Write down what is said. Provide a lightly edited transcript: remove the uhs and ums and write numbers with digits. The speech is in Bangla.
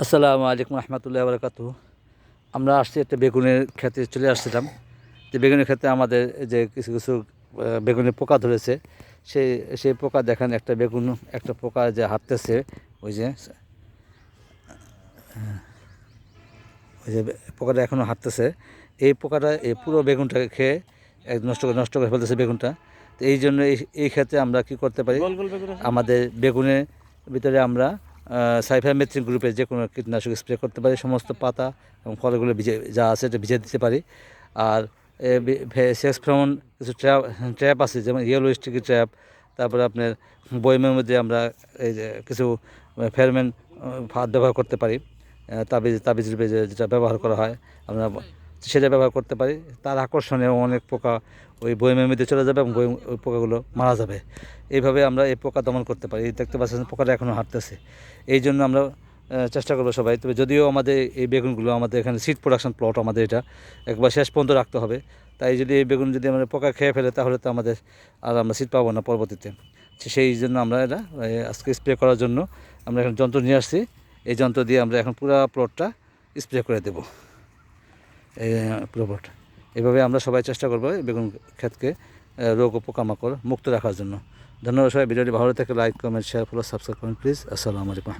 আসসালামু আলাইকুম রহমতুল্লাহ বরকাতুহু। আমরা আসছি একটা বেগুনের ক্ষেতে চলে আসছিলাম। যে বেগুনের ক্ষেতে আমাদের যে কিছু কিছু বেগুনের পোকা ধরেছে, সেই সেই পোকা দেখেন, একটা বেগুন একটা পোকা যে হাঁটতেছে, ওই যে ওই যে পোকাটা এখনও হাঁটতেছে। এই পোকাটা এই পুরো বেগুনটাকে খেয়ে নষ্ট করে ফেলতেছে বেগুনটা। তো এই জন্য এই ক্ষেত্রে আমরা কি করতে পারি, আমাদের বেগুনের ভিতরে আমরা সাইফারমেথ্রিন গ্রুপের যে কোনো কীটনাশক স্প্রে করতে পারি। সমস্ত পাতা এবং ফলগুলো ভিজে যা আছে এটা ভিজে দিতে পারি। আর সেক্স ফ্রমন কিছু ট্র্যাপ আছে, যেমন ইয়েলো স্টিকি ট্র্যাপ। তারপরে আপনার বয়মের মধ্যে আমরা এই যে কিছু ফেরোমন ফাঁদ ব্যবহার করতে পারি। তাবিজ যেটা ব্যবহার করা হয়, আমরা সেটা ব্যবহার করতে পারি। তার আকর্ষণে অনেক পোকা ওই বয়মের মধ্যে চলে যাবে এবং ওই পোকাগুলো মারা যাবে। এইভাবে আমরা এই পোকা দমন করতে পারি। দেখতে পাচ্ছেন পোকাটা এখনও হাঁটতেছে। এই জন্য আমরা চেষ্টা করবো সবাই। তবে যদিও আমাদের এই বেগুনগুলো, আমাদের এখানে সিড প্রোডাকশন প্লট, আমাদের এটা একবার শেষ পর্যন্ত রাখতে হবে। তাই যদি এই বেগুন যদি আমরা পোকা খেয়ে ফেলে, তাহলে তো আমাদের আর আমরা সিড পাবো না পরবর্তীতে। সেই জন্য আমরা এটা আজকে স্প্রে করার জন্য আমরা এখন যন্ত্র নিয়ে আসছি। এই যন্ত্র দিয়ে আমরা এখন পুরো প্লটটা স্প্রে করে দেব। এই পুরো প্লট এভাবে আমরা সবাই চেষ্টা করবো বেগুন ক্ষেতকে রোগ ও পোকামাকড় মুক্ত রাখার জন্য। ধন্যবাদ সবাই। ভিডিওটি ভালো থেকে like, comment, share, follow, subscribe করুন প্লিজ। আসসালামু আলাইকুম।